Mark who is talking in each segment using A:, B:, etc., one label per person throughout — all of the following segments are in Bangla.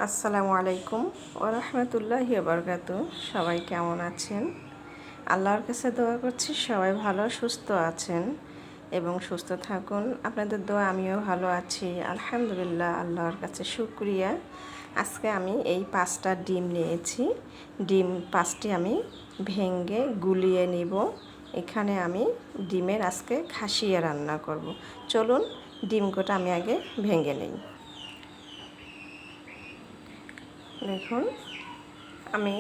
A: আসসালামু আলাইকুম ওয়া রাহমাতুল্লাহি ওয়া বারাকাতুহু। সবাই কেমন আছেন? আল্লাহর কাছে দোয়া করছি সবাই ভালো সুস্থ আছেন এবং সুস্থ থাকুন। আপনাদের দোয়া আমিও ভালো আছি আলহামদুলিল্লাহ, আল্লাহর কাছে শুকরিয়া। আজকে আমি এই 5টা ডিম নিয়েছি। ডিম 5টি আমি ভেঙে গুলিয়ে নিব। এখানে আমি ডিমের আজকে খাসিয়া রান্না করব। চলুন ডিম কটা আমি আগে ভেঙে নিই। দেখুন, আমি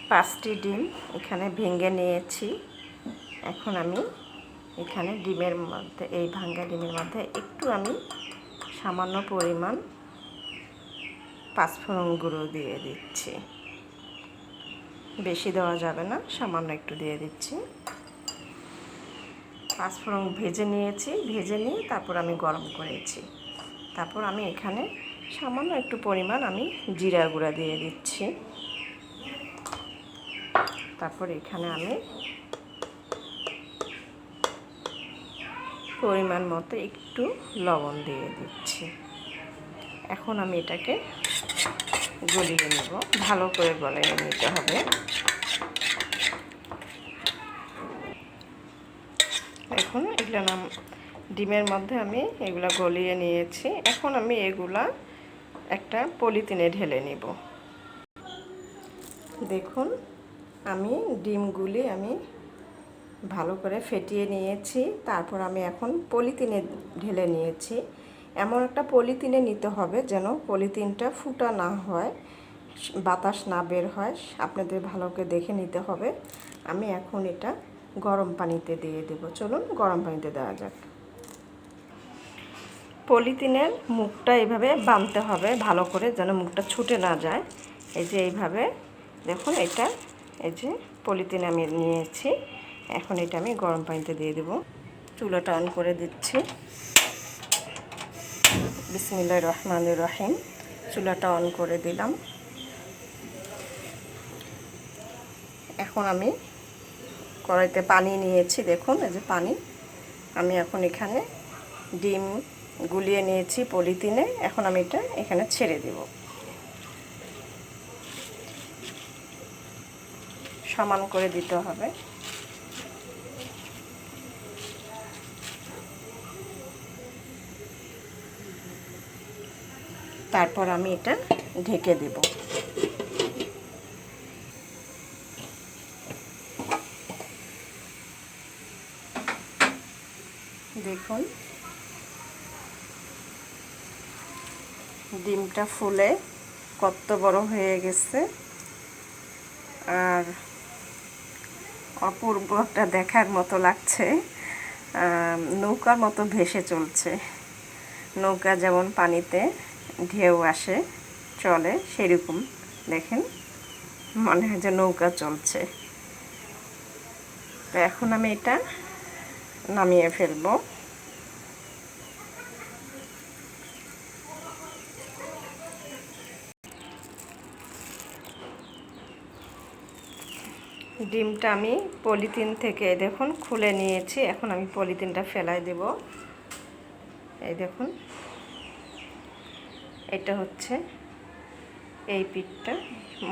A: 5টি ডিম এখানে ভেঙে নিয়েছি। এখন আমি এখানে ডিমের মধ্যে, এই ভাঙা ডিমের মধ্যে একটু আমি সামান্য পরিমাণ পাঁচফোড়ন গুঁড়ো দিয়ে দিচ্ছি। বেশি দেওয়া যাবে না, সামান্য একটু দিয়ে দিচ্ছি। পাঁচফোড়ন ভেজে নিয়েছি, ভেজে নিয়ে তারপর আমি গরম করেছি। তারপর আমি এখানে সামান্য একটু পরিমাণ আমি জিরা গুঁড়া দিয়ে দিচ্ছি। তারপর এখানে আমি পরিমাণ মতো একটু লবণ দিয়ে দিচ্ছি। এখন আমি এটাকে গলিয়ে নেব, ভালো করে গলিয়ে নিতে হবে। এখন এগুলো ডিমের মধ্যে আমি এগুলা গলিয়ে নিয়েছি। এখন আমি এগুলা একটা পলিথিনে ঢেলে নিব। দেখুন, আমি ডিমগুলি আমি ভালো করে ফেটিয়ে নিয়েছি। তারপর আমি এখন পলিথিনে ঢেলে নিয়েছি। এমন একটা পলিথিনে নিতে হবে যেন পলিথিনটা ফুটা না হয়, বাতাস না বের হয়। আপনাদের ভালো করে দেখে নিতে হবে। আমি এখন এটা গরম পানিতে দিয়ে দেব। চলুন গরম পানিতে দেওয়া যাক। পলিথিনের মুখটা এইভাবে বাঁধতে হবে ভালো করে, যেন মুখটা ছুটে না যায়। এই যে এইভাবে দেখুন, এটা এই যে পলিথিন আমি নিয়েছি। এখন এটা আমি গরম পানিতে দিয়ে দেব। চুলাটা অন করে দিচ্ছি। বিসমিল্লাহির রহমানির রহিম। চুলাটা অন করে দিলাম। এখন আমি কড়াইতে পানি নিয়েছি। দেখুন, এই যে পানি। আমি এখন এখানে ডিম গুলিয়ে নিয়েছি পলিথিনে। এখন আমি এটা এখানে ছেড়ে দেব। সমান করে দিতে হবে। তারপর আমি এটা ঢেকে দেব। দেখুন, ডিমটা ফুলে কত বড় হয়ে গেছে আর অপূর্বটা দেখার মতো লাগছে। নৌকার মতো ভেসে চলছে। নৌকা যেমন পানিতে ঢেউ আসে চলে, সেরকম দেখেন, মনে হয় যে নৌকা চলছে। তো এখন আমি এটা নামিয়ে ফেলবো। ডিমটা আমি পলিথিন থেকে দেখুন খুলে নিয়েছি। এখন আমি পলিথিনটা ফেলাই দেব। এই দেখুন, এটা হচ্ছে এই পিঠটা।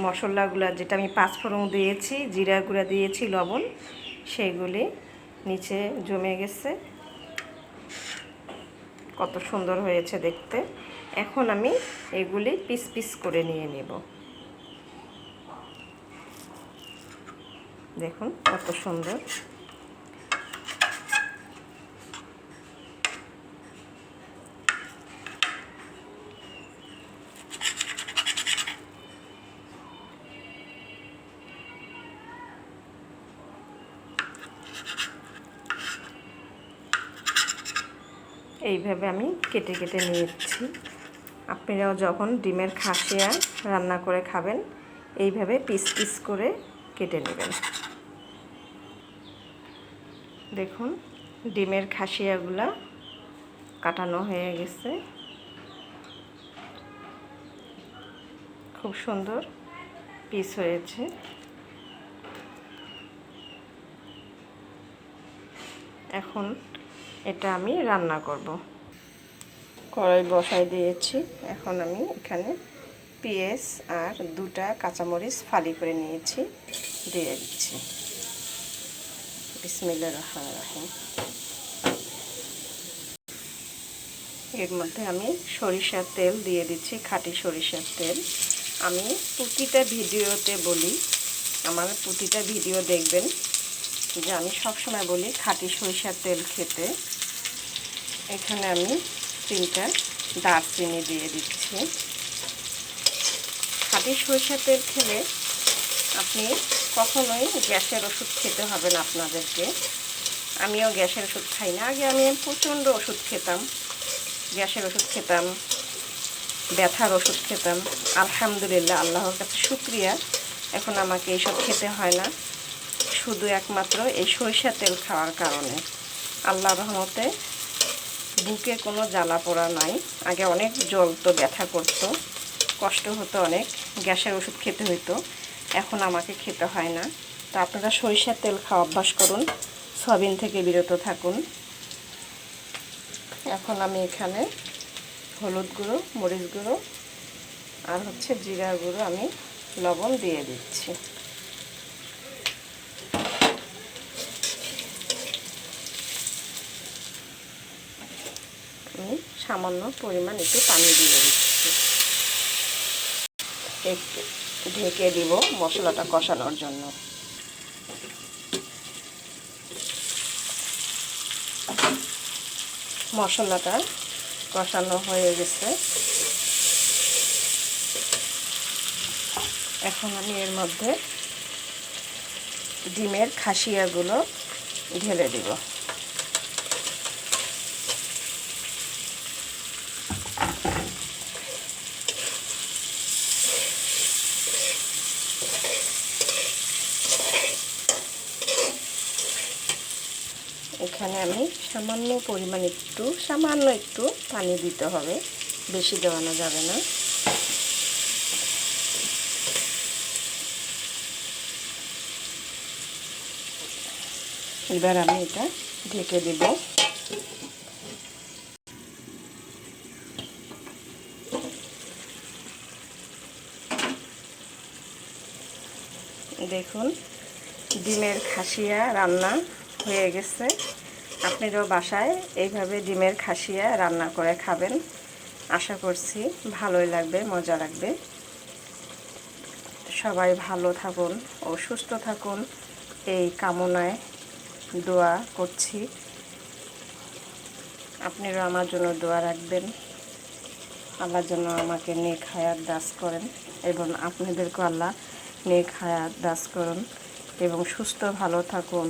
A: মশলাগুলো যেটা আমি পাঁচফোড়ন দিয়েছি, জিরা গুঁড়া দিয়েছি, লবণ, সেগুলি নিচে জমে গেছে। কত সুন্দর হয়েছে দেখতে। এখন আমি এগুলি পিস পিস করে নিয়ে নেব। দেখুন কত সুন্দর। এইভাবে আমি কেটে কেটে নিয়েছি। আপনারাও যখন ডিমের খাসিয়া রান্না করে খাবেন, এইভাবে পিস পিস করে কেটে নেবেন। দেখুন, ডিমের খাসিয়াগুলা কাটানো হয়ে গেছে। খুব সুন্দর পিস হয়েছে। এখন এটা আমি রান্না করব। কড়াই বসাই দিয়েছি। এখন আমি এখানে পেঁয়াজ আর 2টা কাঁচামরিচ ফালি করে নিয়েছি, দিয়ে দিচ্ছি। বিসমিল্লাহির রহমানির রহিম। এর মধ্যে আমি সরিষার তেল দিয়ে দিচ্ছি, খাঁটি সরিষার তেল। আমি প্রতিটা ভিডিওতে বলি, আমার প্রতিটা ভিডিও দেখবেন যে আমি সবসময় বলি খাঁটি সরিষার তেল খেতে। এখানে আমি 3টা দারচিনি দিয়ে দিচ্ছি। খাঁটি সরিষার তেল খেলে আপনি কখনোই গ্যাসের ওষুধ খেতে হবে না আপনাদেরকে। আমিও গ্যাসের ওষুধ খাই না। আগে আমি প্রচণ্ড ওষুধ খেতাম, গ্যাসের ওষুধ খেতাম, ব্যথার ওষুধ খেতাম। আলহামদুলিল্লাহ, আল্লাহর কাছে শুকরিয়া, এখন আমাকে এইসব খেতে হয় না, শুধু একমাত্র এই সরিষার তেল খাওয়ার কারণে। আল্লাহর রহমতে বুকে কোনো জ্বালা পোড়া নাই। আগে অনেক জ্বলতো, ব্যথা করতো, কষ্ট হতো অনেক, গ্যাসের ওষুধ খেতে হতো। এখন আমাকে খেতে হয় না। তো আপনারা সরিষার তেল খাওয়া অভ্যাস করুন, সয়াবিন থেকে বিরত থাকুন। এখন আমি এখানে হলুদ গুঁড়ো, মরিচ গুঁড়ো আর জিরা গুঁড়ো, আমি লবণ দিয়ে দিচ্ছি। আমি সামান্য পরিমাণ একটু পানি দিয়ে দিচ্ছি। একটু ঢেকে দিব মশলাটা কষানোর জন্য। মশলাটা কষানো হয়ে গেছে। এখন আমি এর মধ্যে ডিমের খাসিয়াগুলো ঢেলে দিব। এখানে আমি সামান্য পরিমাণ সামান্য একটু পানি দিতে হবে, বেশি দেওয়ানো যাবে না। এবার আমি এটা ঢেকে দেব। দেখুন, ডিমের খাসিয়া রান্না হয়ে গেছে। আপনারাও বাসায় এইভাবে ডিমের খাসিয়া রান্না করে খাবেন। আশা করছি ভালোই লাগবে, মজা লাগবে। সবাই ভালো থাকুন ও সুস্থ থাকুন, এই কামনায় দোয়া করছি। আপনারাও আমার জন্য দোয়া রাখবেন। আল্লাহ যেন আমাকে নেক হায়াত দাস করেন এবং আপনাদেরকে আল্লাহ নেক হায়াত দাস করুন এবং সুস্থ ভালো থাকুন,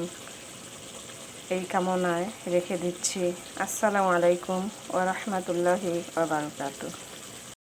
A: এই কামনায় রেখে দিচ্ছি। আসসালামু আলাইকুম ওয়া রাহমাতুল্লাহি ওয়া বারাকাতুহু।